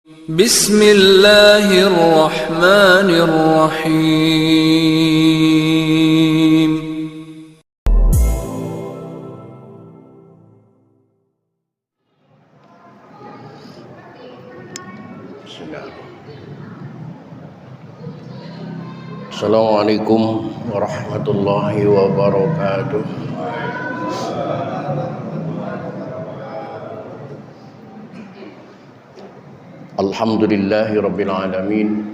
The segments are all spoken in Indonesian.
Bismillahirrahmanirrahim. Assalamualaikum warahmatullahi wabarakatuh. Alhamdulillahi rabbil alamin.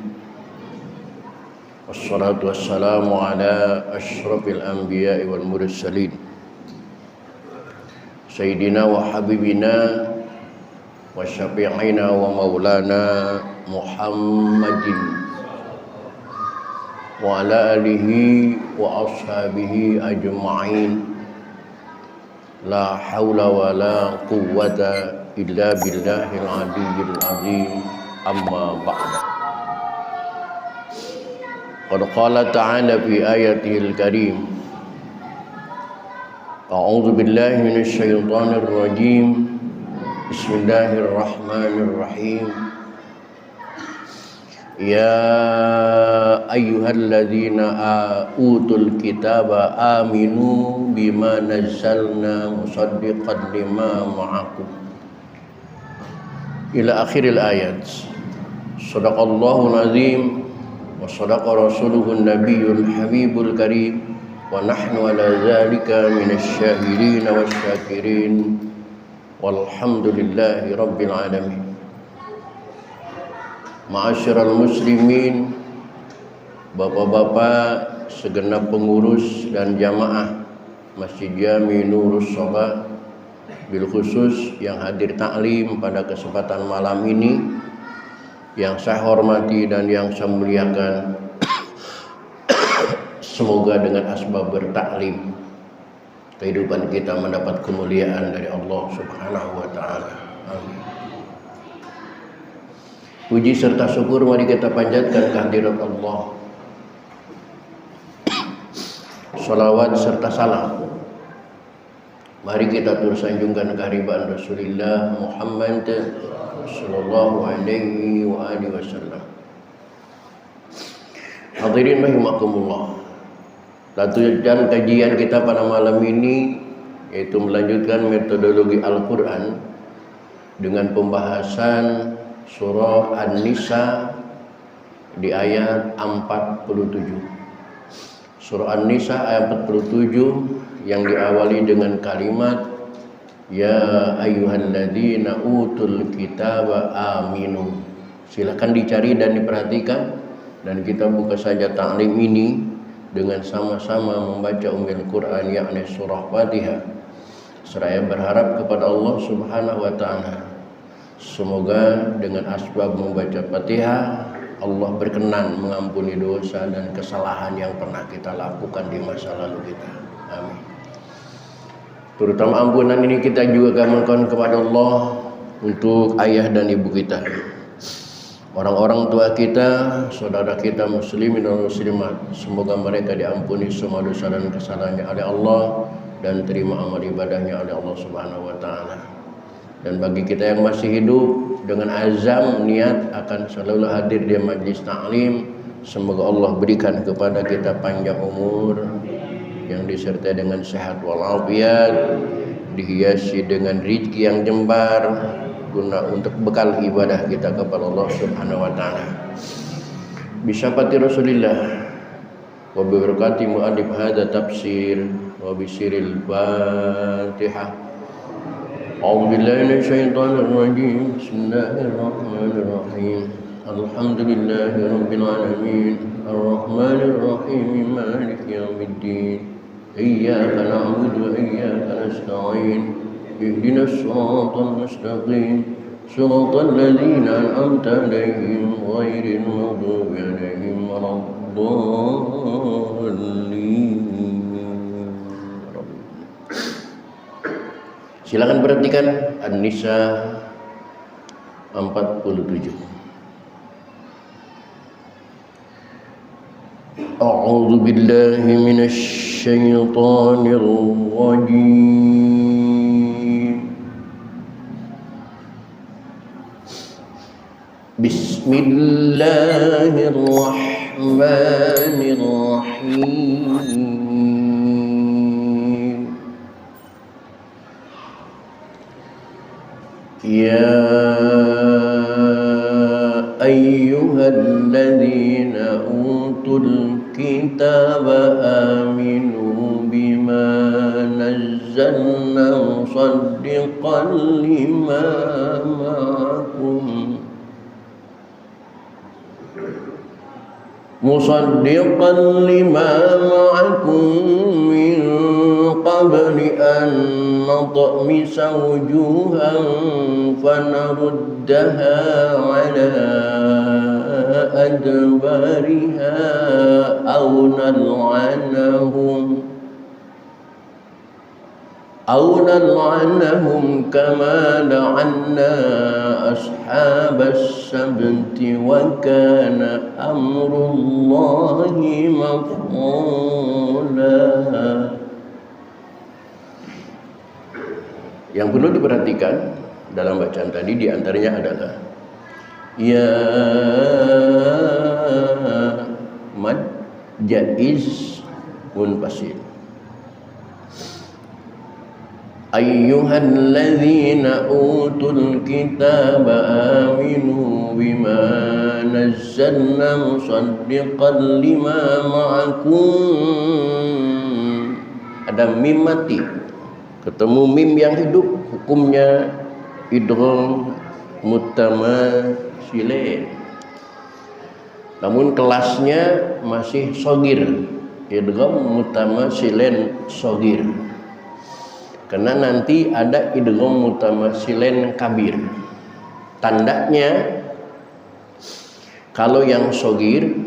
Wassalatu wassalamu ala asyrafil anbiya'i wal mursalin. Sayyidina wa habibina wa syafi'ina wa maulana Muhammadin wa ala alihi wa ashabihi ajma'in. La hawla wa la quwwata illa billahil aliyyil azim. Amma ba'da. Qad qala ta'ala fi ayatihil karim. A'udzu billahi minasy syaithanir rajim. Bismillahirrahmanirrahim. Ya ayyuhalladzina utul kitaba aminu bima nazzalna musaddiqan lima ma'akum ila akhiril ayat. Shadaqallahul azim wa shadaqa rasuluhun nabiyyul habibul karim wa nahnu ala dzalika minasy syahidin wasyakirin walhamdulillahi rabbil alamin. Ma'asyiral muslimin, bapak-bapak, segenap pengurus dan jamaah Masjid Jami Nurus Shobah, bil khusus yang hadir taklim pada kesempatan malam ini, yang saya hormati dan yang saya muliakan. Semoga dengan asbab bertaklim kehidupan kita mendapat kemuliaan dari Allah Subhanahu wa taala. Amin. Puji serta syukur mari kita panjatkan kehadirat Allah. Salawat serta salam mari kita terus sanjungkan kehadiran Rasulullah Muhammad sallallahu alaihi wa alihi wasallam. Hadirin rahimakumullah. Lanjutkan kajian kita pada malam ini, yaitu melanjutkan metodologi Al-Qur'an dengan pembahasan surah An-Nisa di ayat 47. Surah An-Nisa ayat 47 yang diawali dengan kalimat ya ayyuhalladzina utul kitaba aminu. Silakan dicari dan diperhatikan, dan kita buka saja taklim ini dengan sama-sama membaca Ummul Quran, yakni surah Fatihah. Seraya berharap kepada Allah Subhanahu wa taala, semoga dengan asbab membaca Fatihah Allah berkenan mengampuni dosa dan kesalahan yang pernah kita lakukan di masa lalu kita. Amin. Terutama ampunan ini kita juga mohon kepada Allah untuk ayah dan ibu kita, orang-orang tua kita, saudara kita muslimin dan muslimat. Semoga mereka diampuni semua dosa dan kesalahannya oleh Allah dan terima amal ibadahnya oleh Allah Subhanahu wa taala. Dan bagi kita yang masih hidup dengan azam niat akan selalu hadir di majlis taklim, semoga Allah berikan kepada kita panjang umur yang disertai dengan sehat walafiat, dihiasi dengan rezeki yang jembar guna untuk bekal ibadah kita kepada Allah Subhanahu wa taala. Bisyafaati Rasulillah wa bi barakati mu'allif hadza tafsir wa bi sirril Fatihah. A'udzu billahi minasyaitonir rajim. Bismillahirrahmanirrahim. Alhamdulillahi rabbil alamin. Arrahmanir rahim. Maliki yaumiddin. Iyyaka na'budu wa iyyaka nasta'in. Ihdinas siratal mustaqim. Siratal ladzina an'amta 'alaihim ghairil maghdubi 'alaihim waladdallin. Silakan perhatikan An-Nisa 47. A'udzu billahi minasy syaithanir rajim. Bismillahirrahmanirrahim. Ya ayyuhalladzina utul kitaba aminu bima nazzalna musaddiqan lima ma'akum min qabli an natmisa wujuhan fanaruddaha ala adbariha aw nal'anahum kama la'anna ashabas sabti wa kana amrullahi maf'ula. Yang perlu diperhatikan dalam bacaan tadi diantaranya adalah ya mad jaiz munfasil. Ayyuhalladzina utul kitaba aminu bima nazzalna musaddiqan lima ma'akum. Ada mim mati, ketemu mim yang hidup, hukumnya idgham mutamasilain. Namun kelasnya masih shogir, idgham mutamasilain shogir. Karena nanti ada idgham mutamasilain kabir. Tandanya kalau yang shogir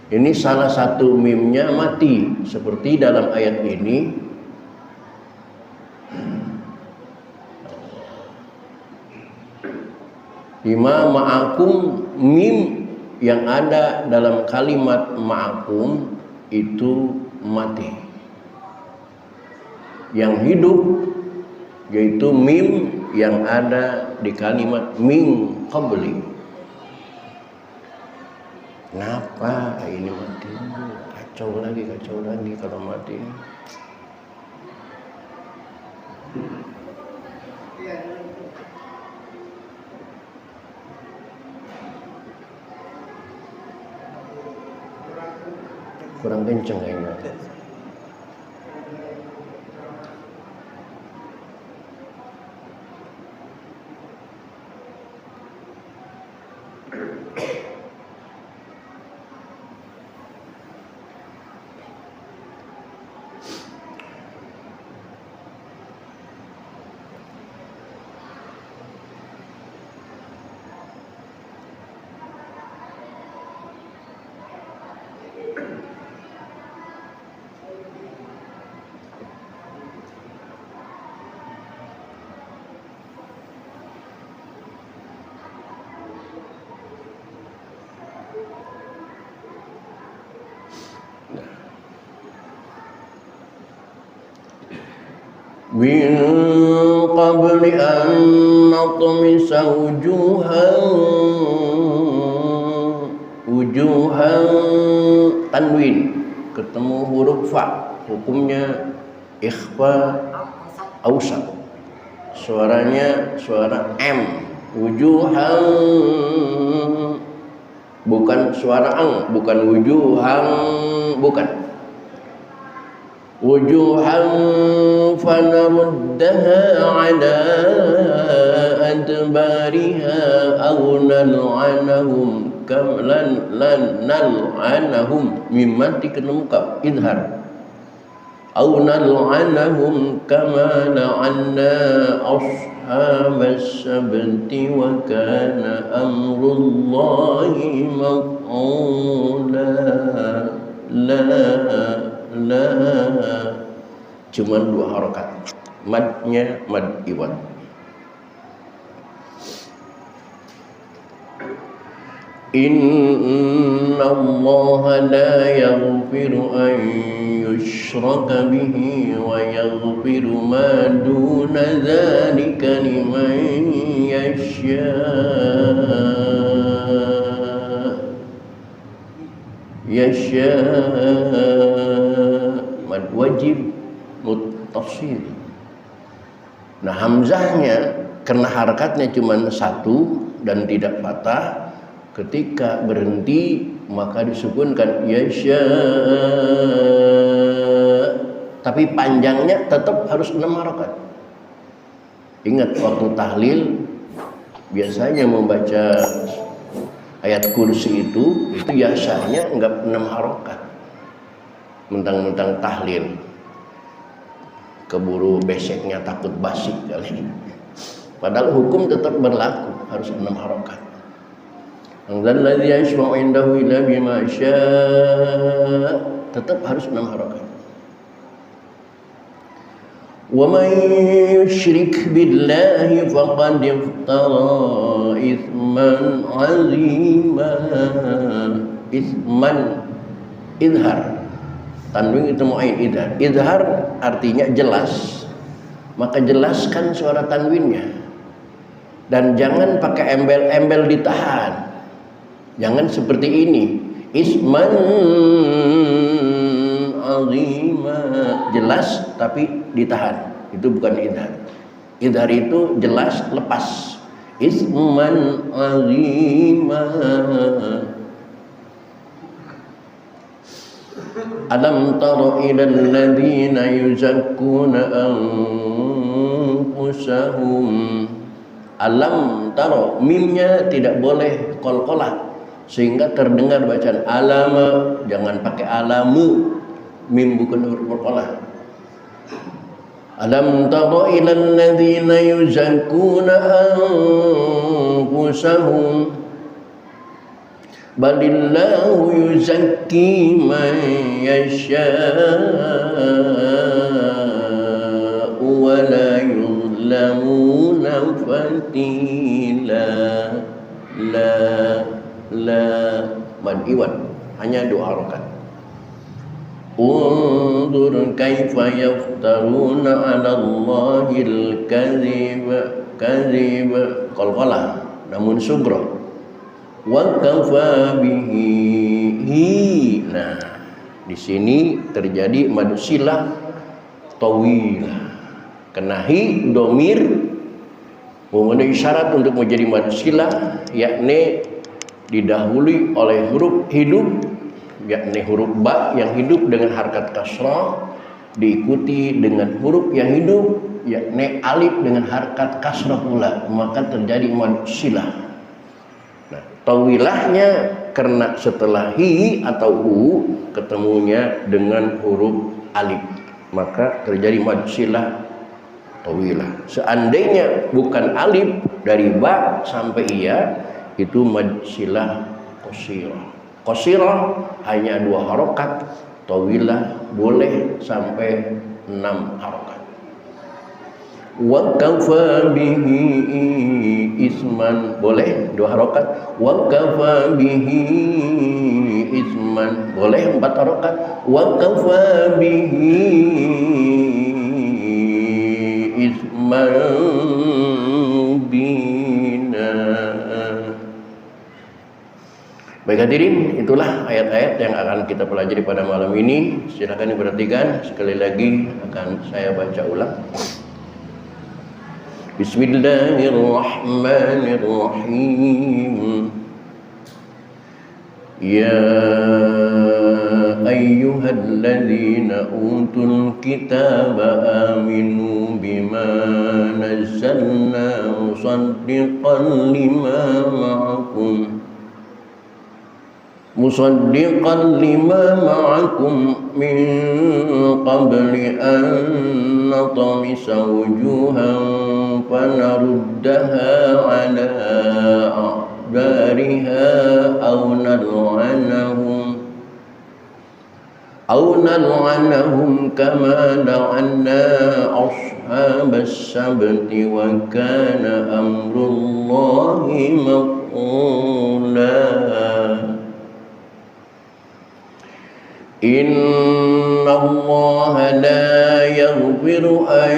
ini salah satu mimnya mati, seperti dalam ayat ini. Bima ma'akum, mim yang ada dalam kalimat ma'akum itu mati. Yang hidup yaitu mim yang ada di kalimat min qabli. Kenapa ini mati? Kacau lagi kalau mati. Kurang kenceng kayaknya. Min qabli an natmisa wujuhan tanwin ketemu huruf fa, hukumnya ikhfa ausat, suaranya suara M. Wujuhan bukan suara ang, bukan wujuhan, bukan. Wujuhan fanaruddaha ala adbariha aw nal'anahum kam nal'anahum mimma ketemu kaf idhar aw nal'anahum kama la'anna ashabas sabti wa kana amrullahi maf'ula. Cuma 2 harokat, madnya mad iwad. Inna Allah la yaghfiru an yushraka bihi wa yaghfiru ma duna dhalika liman yasha. yasha, mad wajib muttasil. Nah, hamzahnya karena harakatnya cuma satu dan tidak patah, ketika berhenti maka disukunkan yasha, tapi panjangnya tetap harus 6 harakat. Ingat waktu tahlil biasanya membaca ayat kursi itu biasanya enggak 6 harakat. Mentang-mentang tahlil keburu beseknya takut basi kali. Padahal hukum tetap berlaku, harus 6 harakat. Alladzi yashfa'u indahu illa bima syaa, tetap harus 6 harakat. Wa man yusyrik billahi faqad iftara itsman 'azima. Itsman idhar, tanwin itu mu'ain idhar. Idhar artinya jelas, maka jelaskan suara tanwinnya. Dan jangan pakai embel-embel ditahan. Jangan seperti ini. Isman azima, jelas tapi ditahan. Itu bukan idhar. Idhar itu jelas lepas. Isman azima. Alam tara ilal ladzina yuzakkuna anfusahum. Alam tara, mimnya tidak boleh qalqalah sehingga terdengar bacaan alama, jangan pakai alamu, mim bukan huruf qalqalah. Alam tara ilal ladzina yuzakkuna anfusahum balillahu yuzakki man yasha'u wa la yuzlamuna fatila. La mad iwad, hanya 2 harakat. Undur kaifa yaftaruna 'ala Allahil kadhib qalqalah namun sugra. Wa kafa bihi. Nah, di sini terjadi mad silah tawilah. Kenahi domir memenuhi syarat untuk menjadi mad silah, yakni didahului oleh huruf hidup, yakni huruf ba yang hidup dengan harakat kasrah, diikuti dengan huruf yang hidup yakni alif dengan harakat kasrah pula, maka terjadi mad silah. Nah, tawilahnya karena setelah hi atau u ketemunya dengan huruf alif, maka terjadi mad silah tawilah. Seandainya bukan alif dari ba sampai iya, itu mad silah qasirah. Qasirah hanya 2 harakat, tawilah boleh sampai 6 harakat. Wa kafa bihi isman, boleh 2 harakat. Wa kafa bihi isman, boleh 4 harakat. Wa kafa bihi isman bina. Baik hadirin, itulah ayat-ayat yang akan kita pelajari pada malam ini. Silakan diperhatikan, sekali lagi akan saya baca ulang. Bismillahirrahmanirrahim. Ya ayyuhalladzina utul kitaba aminu bima nazzalna musaddiqan lima ma'akum min qabli an natamisa wujuhan fanaruddaha ala a'dariha aw nal'anahum kama la'anna ashabas sabti wa kana amrullahi maf'ula. Inna Allah la yaghfiru an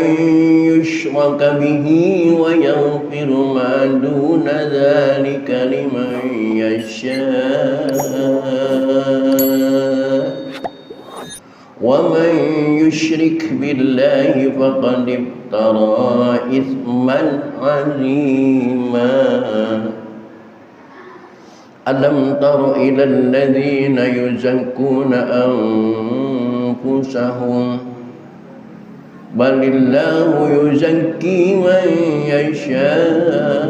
yushraka bihi wa yaghfiru ma duna dhalika liman yasha'. ومن يشرك بالله فقد افترى إثما عظيما ألم تر إلى الذين يزكون أنفسهم بل الله يزكي من يشاء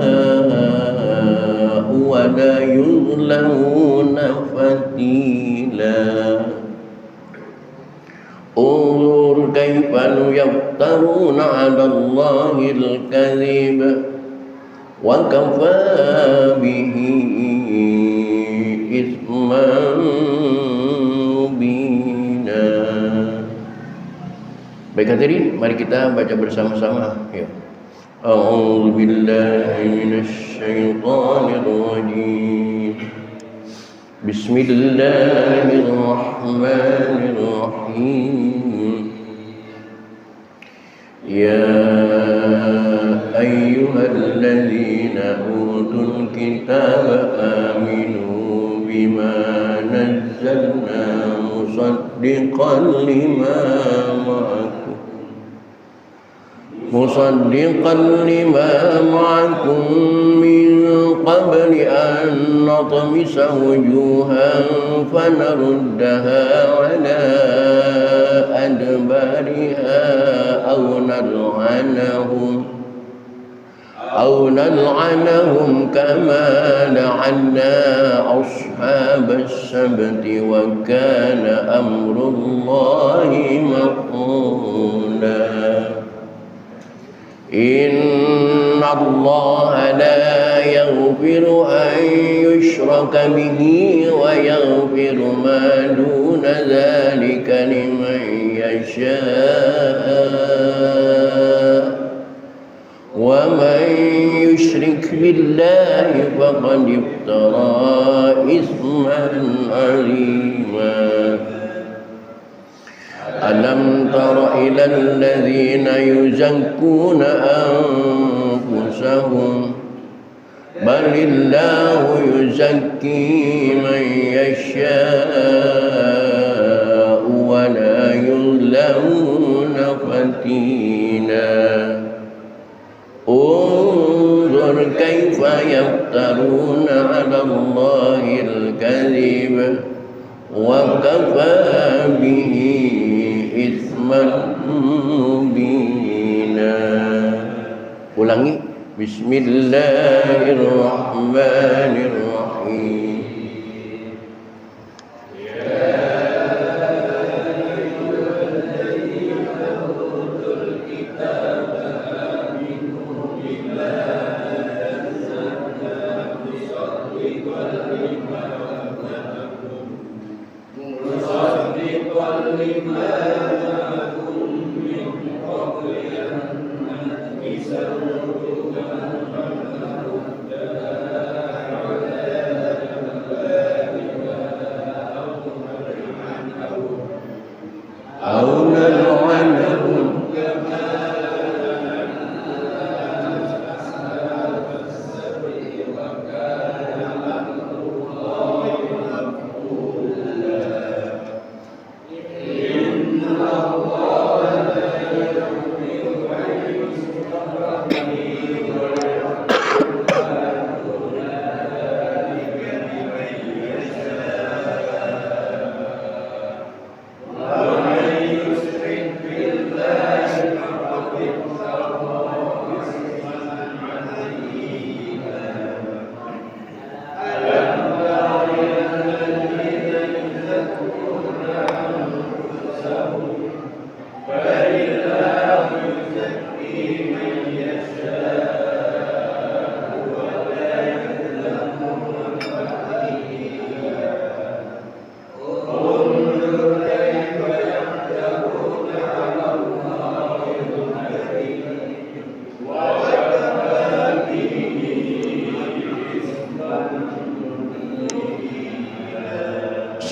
ولا يظلمون فتيلا انظر كيف يفترون على الله الكذب وكفى به إثما مبينا. Baik hadirin, mari kita baca bersama-sama. Ya. A'udzu billahi minasy syaithanir rajim. Bismillahirrahmanirrahim. Ya ayyuhalladzina utul kitaba aminu bima nazzalna musaddiqan lima معكم من قبل أن نطمس وجوها فنردها على أدبارها أو نلعنهم كما لعنا أصحاب السبت وكان أمر الله مفعولا. إن الله لا يغفر أن يشرك به ويغفر ما دون ذلك لمن يشاء ومن يشرك بالله فقد افترى إثما عظيما. ألم تر إلى الذين يزكون أنفسهم بل الله يزكي من يشاء ولا يظلمون فتيلا انظر كيف يفترون على الله الكذب وكفى به إثما مبينا. Ulangi. Bismillahirrahmanirrahim.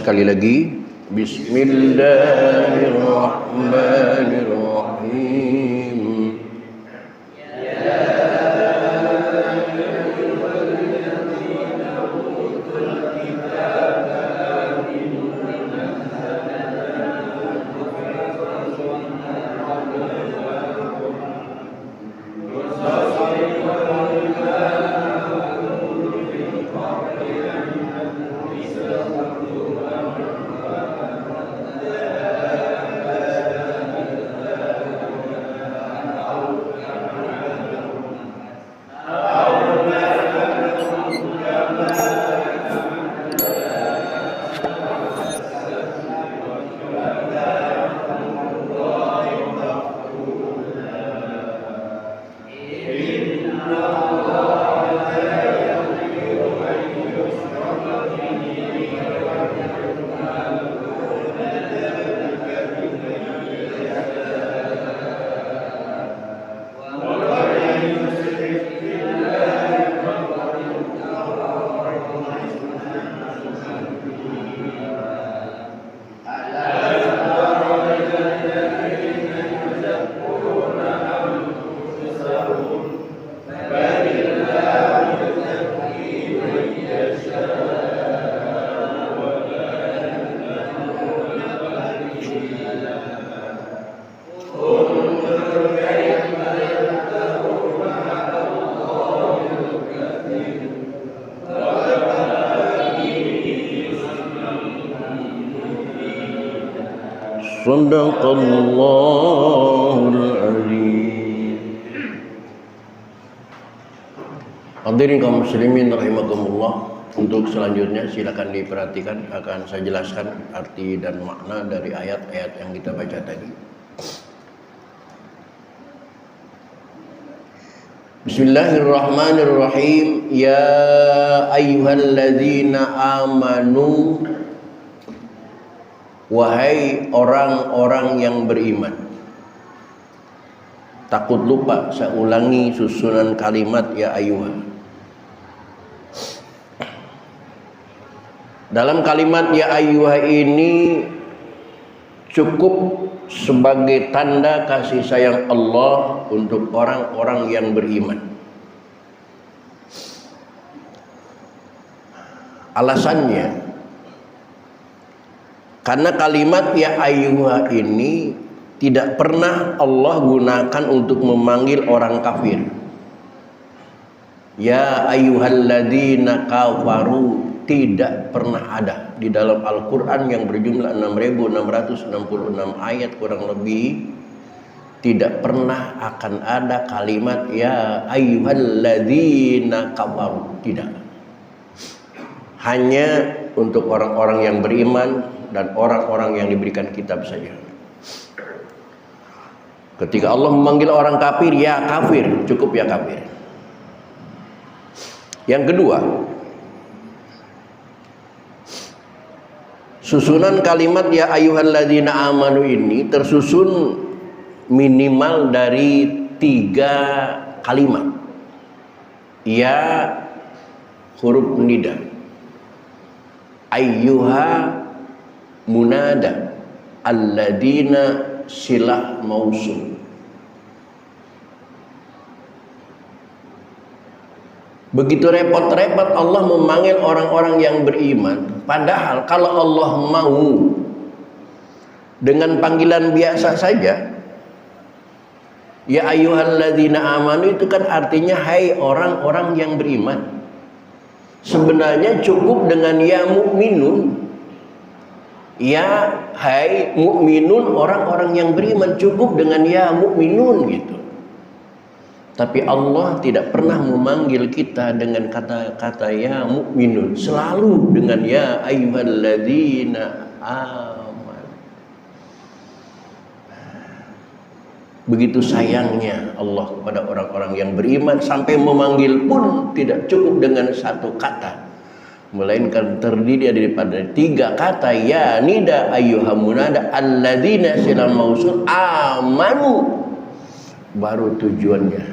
Sekali lagi, Bismillahirrahmanirrahim. Shadaqallahul azim. Hadirin kaum muslimin rahimakumullah. Untuk selanjutnya silakan diperhatikan, akan saya jelaskan arti dan makna dari ayat-ayat yang kita baca tadi. Bismillahirrahmanirrahim. Ya ayyuhalladzina amanu, wahai orang-orang yang beriman. Takut lupa, saya ulangi susunan kalimat ya ayyuha. Dalam kalimat ya ayyuha ini cukup sebagai tanda kasih sayang Allah untuk orang-orang yang beriman. Alasannya, karena kalimat ya ayyuha ini tidak pernah Allah gunakan untuk memanggil orang kafir. Ya ayyuhalladzina kafaru tidak pernah ada di dalam Al-Quran yang berjumlah 6.666 ayat kurang lebih. Tidak pernah akan ada kalimat ya ayyuhalladzina kafaru, tidak. Hanya untuk orang-orang yang beriman dan orang-orang yang diberikan kitab saja. Ketika Allah memanggil orang kafir, ya kafir, cukup ya kafir. Yang kedua, susunan kalimat ya ayyuhalladzina amanu ini tersusun minimal dari 3 kalimat. Ya huruf nida, ayyuha munada, alladzina silah mausul. Begitu repot-repot Allah memanggil orang-orang yang beriman. Padahal kalau Allah mau dengan panggilan biasa saja, ya ayyuhalladzina amanu itu kan artinya hai orang-orang yang beriman. Sebenarnya cukup dengan ya mukminun. Ya hai mukminun, orang-orang yang beriman, cukup dengan ya mukminun gitu. Tapi Allah tidak pernah memanggil kita dengan kata-kata ya mukminun, selalu dengan ya ayyuhalladzina amanu. Begitu sayangnya Allah kepada orang-orang yang beriman, sampai memanggil pun tidak cukup dengan 1 kata, melainkan terdiri daripada 3 kata ya nida ayyuhamunada alladzina silam mausul amanu, baru tujuannya.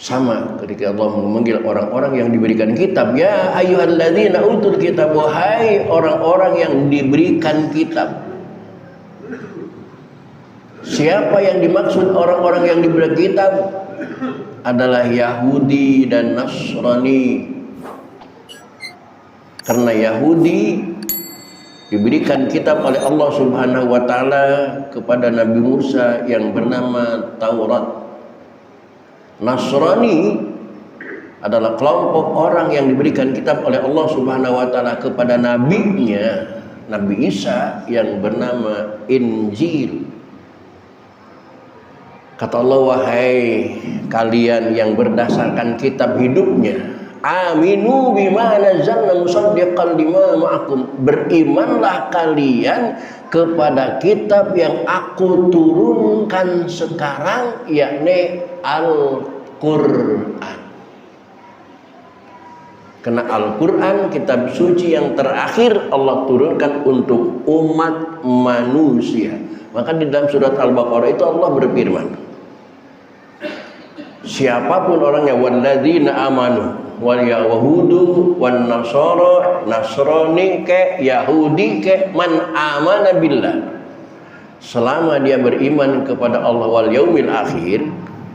Sama ketika Allah memanggil orang-orang yang diberikan kitab, ya ayyuhalladzina utul kitab, wahai orang-orang yang diberikan kitab. Siapa yang dimaksud orang-orang yang diberikan kitab? Adalah Yahudi dan Nasrani. Karena Yahudi diberikan kitab oleh Allah Subhanahu wa taala kepada Nabi Musa yang bernama Taurat. Nasrani adalah kelompok orang yang diberikan kitab oleh Allah Subhanahu wa taala kepada nabinya, Nabi Isa, yang bernama Injil. Kata Allah, wahai kalian yang berdasarkan kitab hidupnya, aminu bima nazzalna musaddiqan lima ma'akum, berimanlah kalian kepada kitab yang aku turunkan sekarang, yakni Al-Quran. Karena Al-Quran kitab suci yang terakhir Allah turunkan untuk umat manusia. Maka di dalam surat Al-Baqarah itu Allah berfirman, siapapun orangnya, walladzina amanu wal yahudu wan nasara, nasrani ke yahudi ke, man amana billah, selama dia beriman kepada Allah wal yaumil akhir,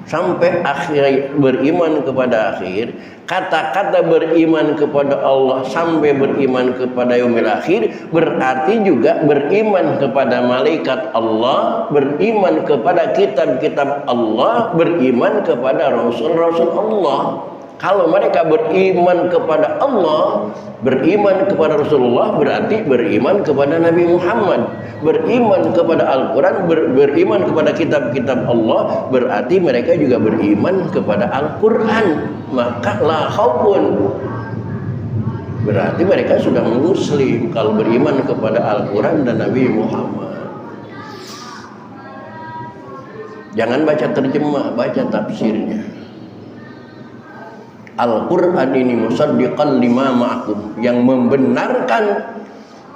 sampai akhir beriman kepada akhir. Kata-kata beriman kepada Allah sampai beriman kepada yaumil akhir berarti juga beriman kepada malaikat Allah, beriman kepada kitab-kitab Allah, beriman kepada rasul-rasul Allah. Kalau mereka beriman kepada Allah, beriman kepada Rasulullah, berarti beriman kepada Nabi Muhammad. Beriman kepada Al-Quran, beriman kepada kitab-kitab Allah, berarti mereka juga beriman kepada Al-Quran. Maka la khaufun, berarti mereka sudah muslim kalau beriman kepada Al-Quran dan Nabi Muhammad. Jangan baca terjemah, baca tafsirnya. Al-Quran ini musaddiqan lima ma'akum, yang membenarkan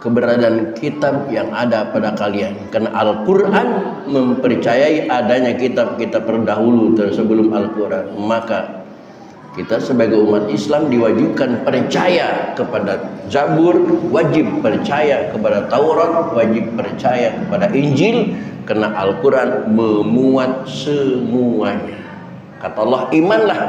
keberadaan kitab yang ada pada kalian. Karena Al-Quran mempercayai adanya kitab-kitab terdahulu sebelum Al-Quran. Maka kita sebagai umat Islam diwajibkan percaya kepada Zabur, wajib percaya kepada Taurat, wajib percaya kepada Injil, karena Al-Quran memuat semuanya. Kata Allah, imanlah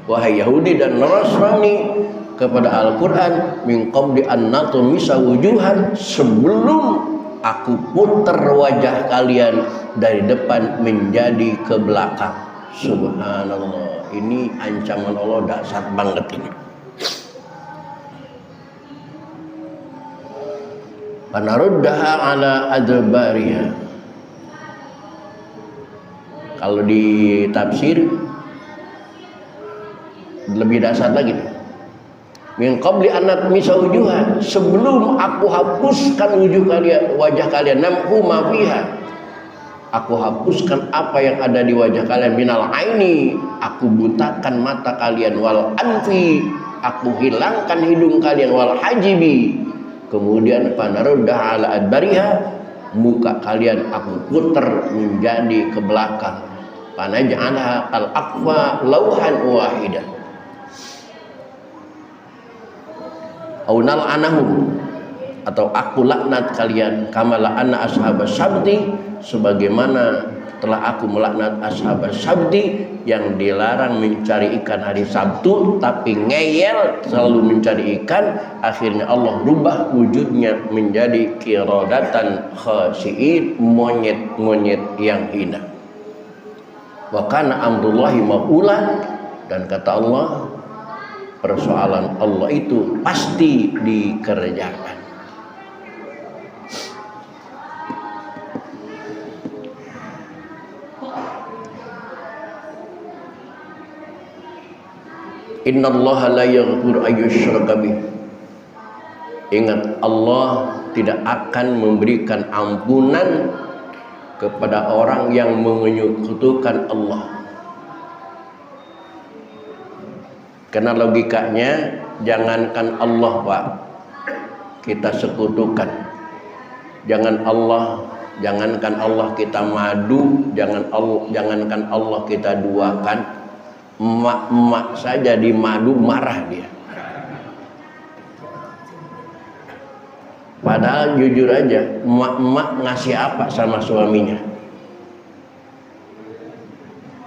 wahai Yahudi dan Nasrani kepada Al-Quran min qabli an natumisa wujuhan, sebelum aku putar wajah kalian dari depan menjadi ke belakang. Subhanallah, ini ancaman Allah dahsyat banget ini. Panaruddaha ala adbariha. Kalau di tafsir lebih dahsyat lagi. Min qabli an natmisa wujuhan, sebelum aku hapuskan wajah kalian, namhu ma fiha, aku hapuskan apa yang ada di wajah kalian, minal aini, aku butakan mata kalian, wal anfi, aku hilangkan hidung kalian, wal hajibi, kemudian panaruddah ala adbariha, muka kalian aku putar menjadi ke belakang, panaj'alaha al-aqwa lauhan wahidan. Aunal anahum, atau aku laknat kalian kama la'anna ashabas sabti, sebagaimana telah aku melaknat ashabas sabti yang dilarang mencari ikan hari Sabtu tapi ngeyel selalu mencari ikan. Akhirnya Allah rubah wujudnya menjadi qiradatan khasi'in, monyet-monyet yang hina. Wa kana amrullahi maf'ulan, dan kata Allah, persoalan Allah itu pasti dikerjakan. Innallaha la yaghfiru ayyushraka bih. Ingat, Allah tidak akan memberikan ampunan kepada orang yang menyekutukan Allah. Karena logikanya, jangankan Allah Pak kita sekutukan, jangankan Allah kita madu, jangankan Allah kita duakan, emak-emak saja di madu marah dia. Padahal jujur aja, emak-emak ngasih apa sama suaminya?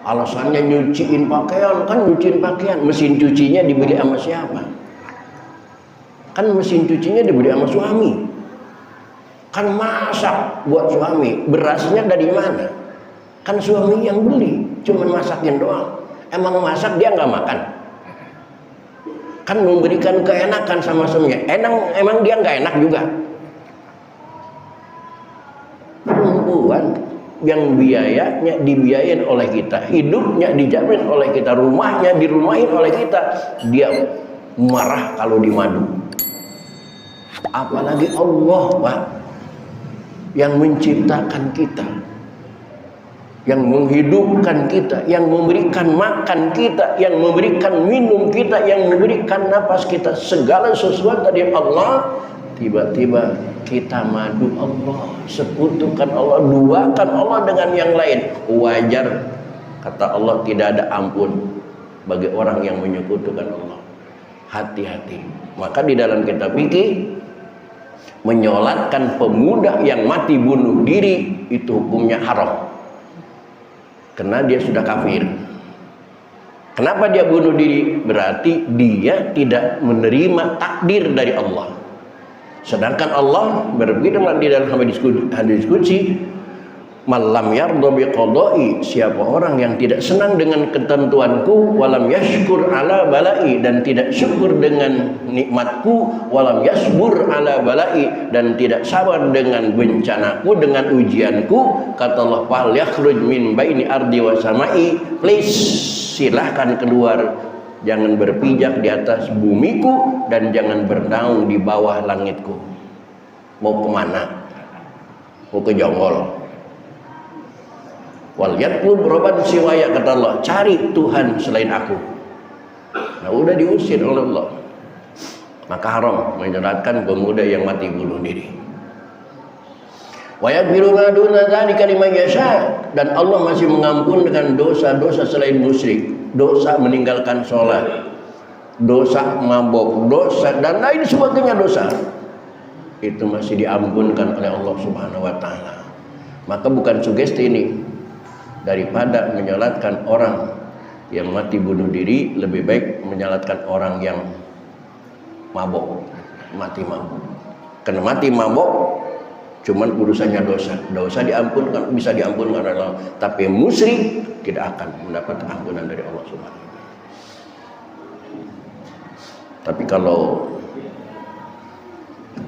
Alasannya nyuciin pakaian, kan nyuciin pakaian, mesin cucinya dibeli sama siapa? Kan mesin cucinya dibeli sama suami. Kan masak buat suami, berasnya dari mana? Kan suami yang beli, cuman masakin doang. Emang masak dia nggak makan? Kan memberikan keenakan sama suaminya. Emang dia nggak enak juga? Perempuan yang biayanya dibiayain oleh kita, hidupnya dijamin oleh kita, rumahnya dirumahin oleh kita, dia marah kalau dimadu. Apalagi Allah Pak, yang menciptakan kita, yang menghidupkan kita, yang memberikan makan kita, yang memberikan minum kita, yang memberikan napas kita, segala sesuatu dari Allah. Tiba-tiba kita madu Allah, sekutukan Allah, duakan Allah dengan yang lain. Wajar, kata Allah, tidak ada ampun bagi orang yang menyekutukan Allah. Hati-hati. Maka di dalam kitab fikih, menyolatkan pemuda yang mati bunuh diri itu hukumnya haram, karena dia sudah kafir. Kenapa dia bunuh diri? Berarti dia tidak menerima takdir dari Allah. Sedangkan Allah berfirman di dalam hadis qudsi, Malam yarda biqadai, siapa orang yang tidak senang dengan ketentuanku, walam yashkur ala balai, dan tidak syukur dengan nikmatku, walam yasbur ala balai, dan tidak sabar dengan bencanaku, dengan ujianku, kata Allah, fal yakhruj min baini ardi wa samai, please silahkan keluar, jangan berpijak di atas bumiku dan jangan bernaung di bawah langitku. Mau kemana? Mau ke Jonggol? Wal yatlub robban siwaya, kata Allah, cari Tuhan selain aku. Nah, udah diusir oleh Allah, maka haram menyolatkan pemuda yang mati bunuh diri. Wa yaghfiru ma duna dzalika liman yasha, dan Allah masih mengampunkan dosa-dosa selain musyrik, dosa meninggalkan sholat, dosa mabok, dosa dan lain sebagainya dosa. Itu masih diampunkan oleh Allah Subhanahu wa taala. Maka bukan sugesti ini. Daripada menyolatkan orang yang mati bunuh diri, lebih baik menyolatkan orang yang mabok, mati mabok. Karena mati mabok cuman urusannya dosa. Dosa diampunkan, bisa diampunkan oleh Allah. Tapi musyrik tidak akan mendapat ampunan dari Allah Subhanahu wa taala. Tapi kalau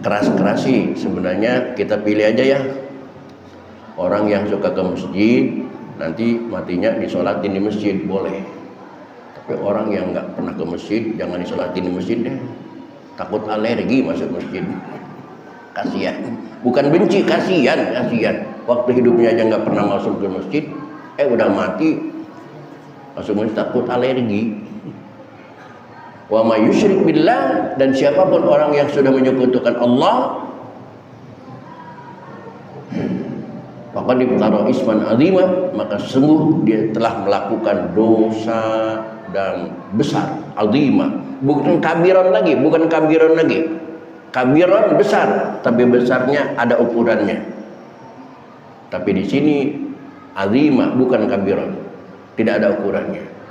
keras-kerasi, sebenarnya kita pilih aja ya. Orang yang suka ke masjid, nanti matinya disolatin di masjid, boleh. Tapi orang yang nggak pernah ke masjid, jangan disolatin di masjid deh. Takut alergi masuk masjid. Kasihan. Bukan benci, kasihan. Waktu hidupnya aja nggak pernah masuk ke masjid, udah mati masuk masjid, takut alergi. Wa may yusyrik billah, dan siapapun orang yang sudah menyekutukan Allah, faqad iftara isman azima, maka sungguh dia telah melakukan dosa dan besar, azima, bukan kabiran lagi, kabiran besar, tapi besarnya ada ukurannya. Tapi di sini azima, bukan kabiran, tidak ada ukurannya.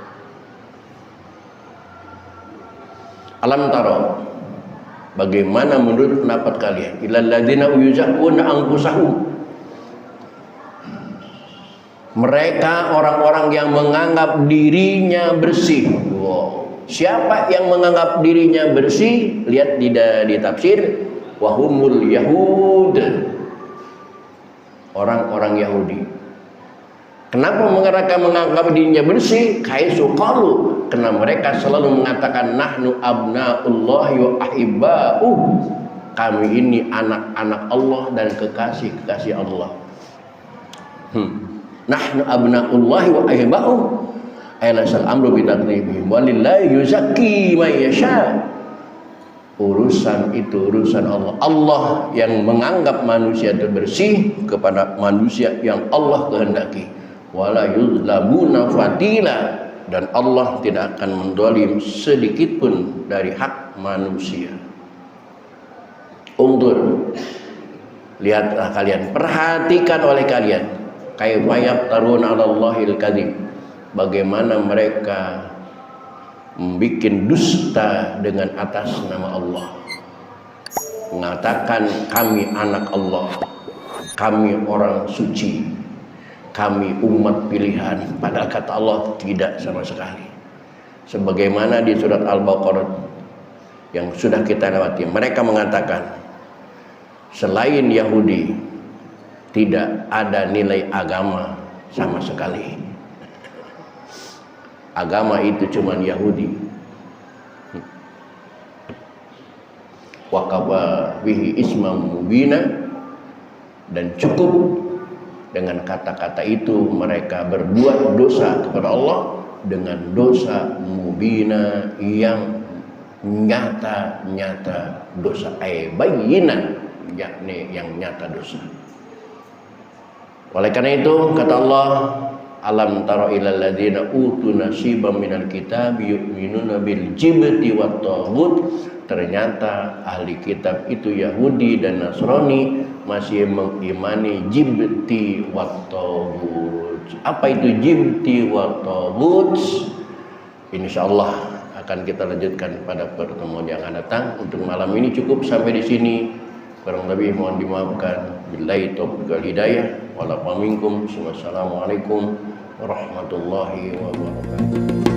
Alam taro, bagaimana menurut pendapat kalian, ilal ladzina yuzakkuna anfusahum, mereka orang-orang yang menganggap dirinya bersih. Wow. Siapa yang menganggap dirinya bersih? Lihat di tafsir, wahumul yahud, orang-orang Yahudi. Kenapa mereka menganggap dirinya bersih? Kaisu qalu, karena mereka selalu mengatakan nahnu abnaullahi wa ahibba'uh, kami ini anak-anak Allah dan kekasih-kekasih Allah. Nahnu abnaullahi wa ahibba'uh, alasal amru bitakdzibihim walillahi yuzakki man yasha. Urusan itu urusan Allah. Allah yang menganggap manusia itu bersih kepada manusia yang Allah kehendaki. Wala yuzlamuna fatila, dan Allah tidak akan mendolim sedikit pun dari hak manusia. Undur, lihatlah kalian, perhatikan oleh kalian, kaifa yaftaruna 'alallahil kadzib, bagaimana mereka membuat dusta dengan atas nama Allah, mengatakan kami anak Allah, kami orang suci, kami umat pilihan, padahal kata Allah tidak sama sekali. Sebagaimana di surat Al-Baqarah yang sudah kita lewati, mereka mengatakan selain Yahudi tidak ada nilai agama sama sekali. Agama itu cuma Yahudi. Wa kafa bihi isman mubina, dan cukup dengan kata-kata itu mereka berbuat dosa kepada Allah dengan dosa mubina yang nyata-nyata dosa, bayinan, yakni yang nyata dosa. Oleh karena itu kata Allah, alam tara ilal ladzina utu nasiban minal kitab yu'minuna bil jibti wat taghut, ternyata ahli kitab itu Yahudi dan Nasrani masih mengimani jibti wat taghut. Apa itu jibti wat taghut? Insyaallah akan kita lanjutkan pada pertemuan yang akan datang. Untuk malam ini cukup sampai di sini. Kurang lebih mohon dimaafkan. Billahi taufiq wal hidayah. khalaqa minkum. Wassalamualaikum warahmatullahi wabarakatuh.